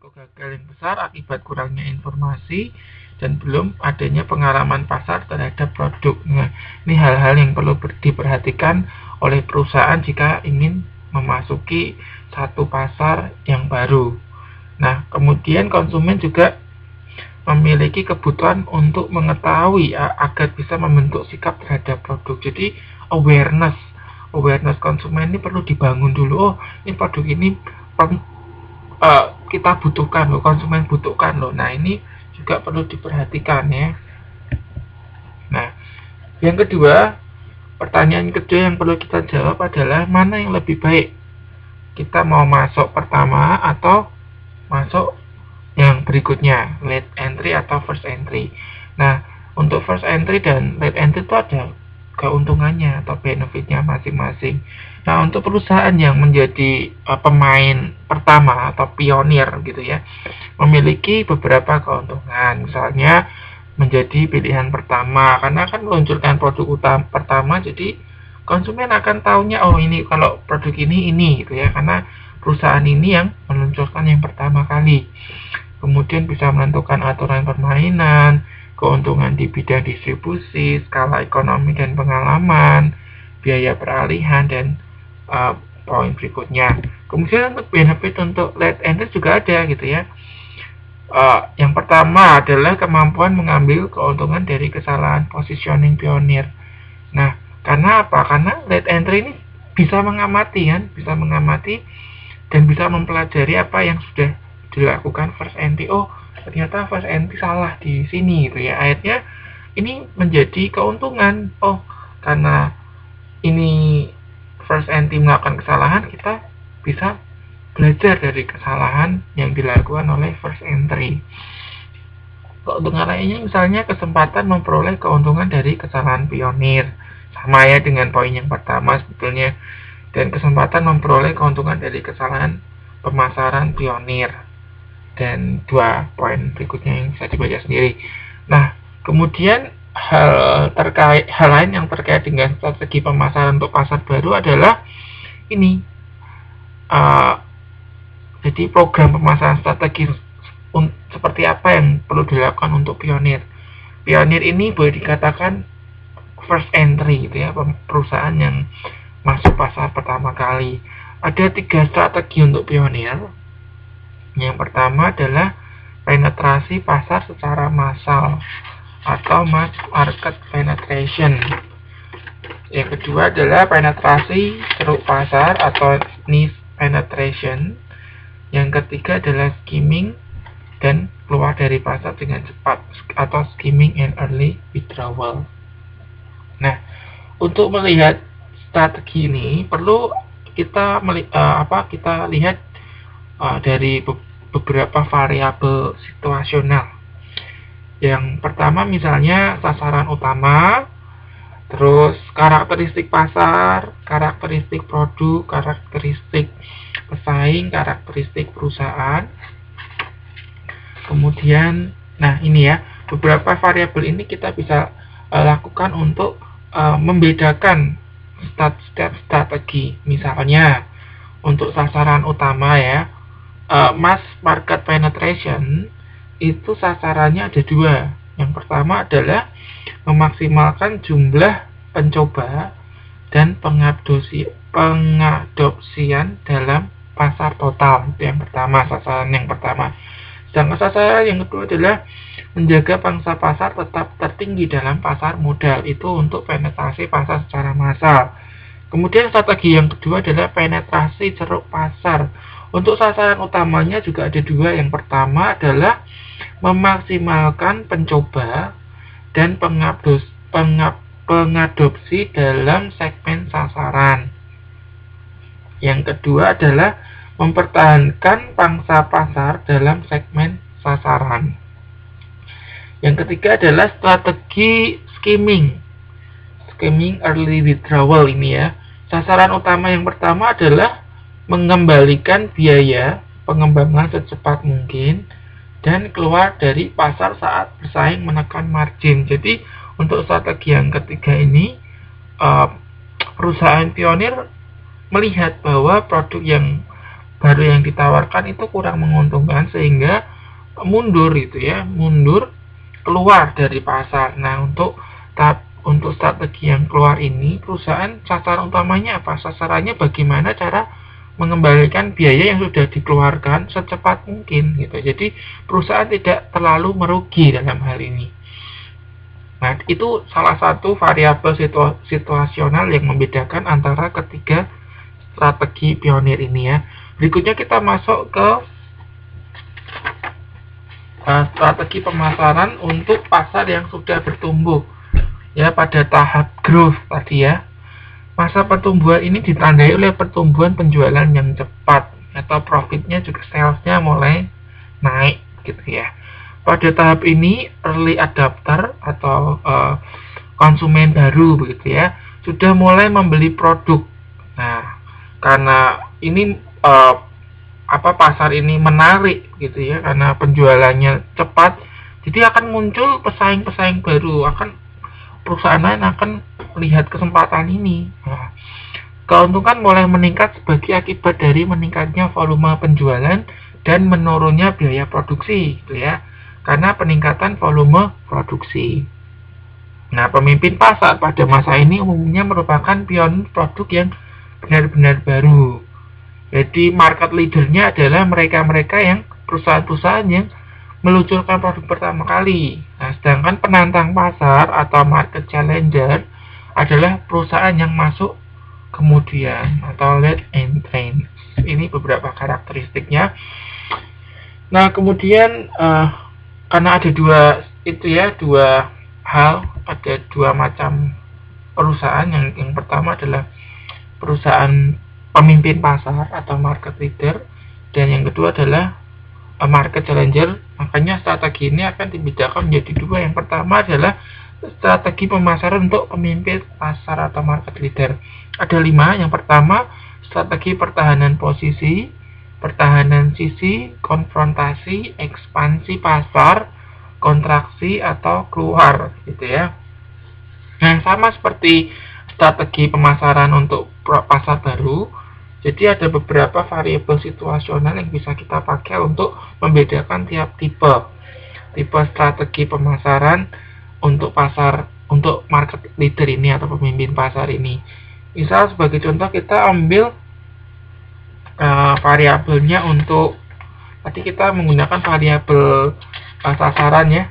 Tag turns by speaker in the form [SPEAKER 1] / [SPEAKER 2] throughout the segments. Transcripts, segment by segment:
[SPEAKER 1] beresiko gagal yang besar akibat kurangnya informasi dan belum adanya pengalaman pasar terhadap produk. Nah, ini hal-hal yang perlu diperhatikan oleh perusahaan jika ingin memasuki satu pasar yang baru. Nah, kemudian konsumen juga memiliki kebutuhan untuk mengetahui agar bisa membentuk sikap terhadap produk. Jadi awareness konsumen ini perlu dibangun dulu. Oh, ini produk ini kita butuhkan loh, konsumen butuhkan loh. Nah, ini juga perlu diperhatikan ya. Nah, yang kedua, pertanyaan kedua yang perlu kita jawab adalah mana yang lebih baik? Kita mau masuk pertama atau masuk yang berikutnya, late entry atau first entry. Nah, untuk first entry dan late entry itu ada keuntungannya atau benefitnya masing-masing. Nah, untuk perusahaan yang menjadi pemain pertama atau pionir gitu ya, memiliki beberapa keuntungan. Misalnya menjadi pilihan pertama karena akan meluncurkan produk pertama, jadi konsumen akan tahunya oh ini kalau produk ini gitu ya, karena perusahaan ini yang meluncurkan yang pertama kali. Kemudian bisa menentukan aturan permainan, keuntungan di bidang distribusi, skala ekonomi dan pengalaman, biaya peralihan, dan poin berikutnya. Kemudian untuk benefit untuk late entry juga ada gitu ya. Yang pertama adalah kemampuan mengambil keuntungan dari kesalahan positioning pionir. Nah, karena apa? Karena late entry ini bisa mengamati dan bisa mempelajari apa yang sudah dilakukan first entry. Oh, ternyata first entry salah di sini gitu ya. Akhirnya ini menjadi keuntungan. Oh, karena ini first entry melakukan kesalahan, kita bisa belajar dari kesalahan yang dilakukan oleh first entry. Keuntungan lainnya misalnya kesempatan memperoleh keuntungan dari kesalahan pionir, sama ya dengan poin yang pertama sebetulnya, dan kesempatan memperoleh keuntungan dari kesalahan pemasaran pionir, dan dua poin berikutnya yang bisa dibaca sendiri. Nah, kemudian hal lain yang terkait dengan strategi pemasaran untuk pasar baru adalah ini. Jadi program pemasaran strategis seperti apa yang perlu dilakukan untuk pionir. Pionir ini boleh dikatakan first entry gitu ya, perusahaan yang masuk pasar pertama kali. Ada 3 strategi untuk pionir. Yang pertama adalah penetrasi pasar secara massal atau mass market penetration. Yang kedua adalah penetrasi ceruk pasar atau niche penetration. Yang ketiga adalah skimming dan keluar dari pasar dengan cepat atau skimming and early withdrawal. Nah, untuk melihat strategi ini perlu kita lihat dari beberapa variabel situasional. Yang pertama misalnya sasaran utama, terus karakteristik pasar, karakteristik produk, karakteristik pesaing, karakteristik perusahaan. Kemudian, nah ini ya, beberapa variabel ini kita bisa lakukan untuk membedakan step strategi. Misalnya, untuk sasaran utama ya, mass market penetration itu sasarannya ada 2. Yang pertama adalah memaksimalkan jumlah pencoba dan pengadopsian dalam pasar total. Itu yang pertama, sasaran yang pertama. Sedangkan sasaran yang kedua adalah menjaga pangsa pasar tetap tertinggi dalam pasar modal. Itu untuk penetrasi pasar secara massal. Kemudian strategi yang kedua adalah penetrasi ceruk pasar. Untuk sasaran utamanya juga ada 2. Yang pertama adalah memaksimalkan pencoba dan pengadopsi dalam segmen sasaran. Yang kedua adalah mempertahankan pangsa pasar dalam segmen sasaran. Yang ketiga adalah strategi skimming early withdrawal ini ya. Sasaran utama yang pertama adalah mengembalikan biaya pengembangan secepat mungkin dan keluar dari pasar saat bersaing menekan margin. Jadi untuk strategi yang ketiga ini, perusahaan pionir melihat bahwa produk yang baru yang ditawarkan itu kurang menguntungkan sehingga mundur itu ya, mundur keluar dari pasar. Nah, untuk strategi yang keluar ini, perusahaan sasaran utamanya apa? Sasarannya bagaimana cara mengembalikan biaya yang sudah dikeluarkan secepat mungkin gitu. Jadi perusahaan tidak terlalu merugi dalam hal ini. Nah, itu salah satu variabel situasional yang membedakan antara ketiga strategi pionir ini ya. Berikutnya kita masuk ke strategi pemasaran untuk pasar yang sudah bertumbuh ya, pada tahap growth tadi ya. Masa pertumbuhan ini ditandai oleh pertumbuhan penjualan yang cepat atau profitnya juga salesnya mulai naik gitu ya. Pada tahap ini early adopter atau konsumen baru begitu ya, sudah mulai membeli produk. Nah, karena ini pasar ini menarik gitu ya, karena penjualannya cepat, jadi akan muncul pesaing-pesaing baru, perusahaan lain akan melihat kesempatan ini. Nah, keuntungan mulai meningkat sebagai akibat dari meningkatnya volume penjualan dan menurunnya biaya produksi gitu ya, karena peningkatan volume produksi. Nah, pemimpin pasar pada masa ini umumnya merupakan pionir produk yang benar-benar baru. Jadi market leadernya adalah mereka-mereka yang perusahaan-perusahaan yang meluncurkan produk pertama kali. Nah, sedangkan penantang pasar atau market challenger adalah perusahaan yang masuk kemudian atau late entrant. Ini beberapa karakteristiknya. Nah, kemudian karena ada dua hal, ada dua macam perusahaan. Yang pertama adalah perusahaan pemimpin pasar atau market leader, dan yang kedua adalah market challenger. Makanya strategi ini akan dibedakan menjadi dua. Yang pertama adalah strategi pemasaran untuk pemimpin pasar atau market leader. Ada 5. Yang pertama, strategi pertahanan posisi, pertahanan sisi, konfrontasi, ekspansi pasar, kontraksi atau keluar gitu ya. Nah, sama seperti strategi pemasaran untuk pasar baru, jadi ada beberapa variabel situasional yang bisa kita pakai untuk membedakan tiap tipe strategi pemasaran untuk market leader ini atau pemimpin pasar ini. Misal sebagai contoh kita ambil variabelnya untuk tadi kita menggunakan variabel sasaran ya.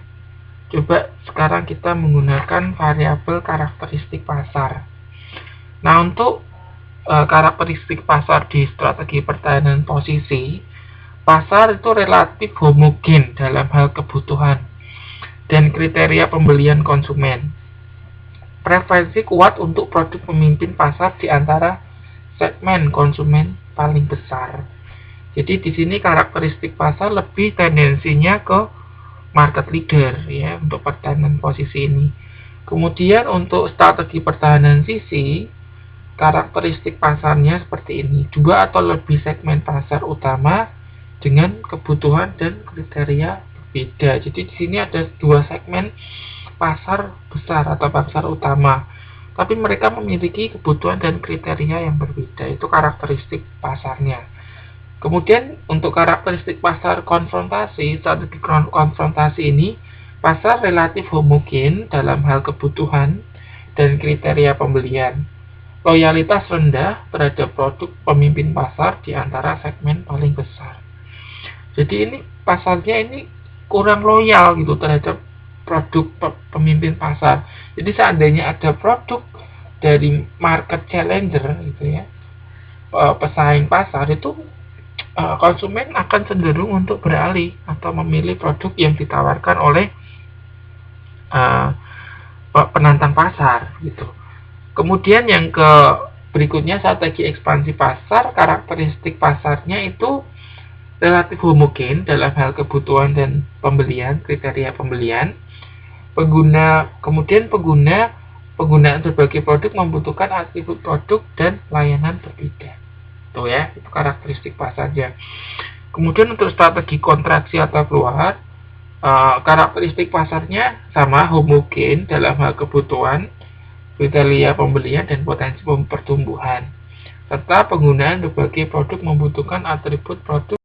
[SPEAKER 1] Coba sekarang kita menggunakan variabel karakteristik pasar. Nah, untuk karakteristik pasar di strategi pertahanan posisi, pasar itu relatif homogen dalam hal kebutuhan dan kriteria pembelian konsumen. Preferensi kuat untuk produk pemimpin pasar di antara segmen konsumen paling besar. Jadi di sini karakteristik pasar lebih tendensinya ke market leader ya untuk pertahanan posisi ini. Kemudian untuk strategi pertahanan sisi, karakteristik pasarnya seperti ini. 2 atau lebih segmen pasar utama dengan kebutuhan dan kriteria berbeda. Jadi di sini ada 2 segmen pasar besar atau pasar utama, tapi mereka memiliki kebutuhan dan kriteria yang berbeda. Itu karakteristik pasarnya. Kemudian untuk karakteristik pasar konfrontasi, strategi konfrontasi ini, pasar relatif homogen dalam hal kebutuhan dan kriteria pembelian. Loyalitas rendah terhadap produk pemimpin pasar di antara segmen paling besar. Jadi ini pasarnya ini kurang loyal gitu terhadap produk pemimpin pasar. Jadi seandainya ada produk dari market challenger gitu ya, pesaing pasar itu, konsumen akan cenderung untuk beralih atau memilih produk yang ditawarkan oleh penantang pasar gitu. Kemudian yang berikutnya strategi ekspansi pasar, karakteristik pasarnya itu relatif homogen dalam hal kebutuhan dan pembelian, kriteria pembelian. Penggunaan berbagai produk membutuhkan atribut produk dan layanan berbeda. Tuh ya, itu karakteristik pasarnya. Kemudian untuk strategi kontraksi atau keluar, karakteristik pasarnya sama, homogen dalam hal kebutuhan, kriteria pembelian dan potensi pertumbuhan. serta penggunaan berbagai produk membutuhkan atribut produk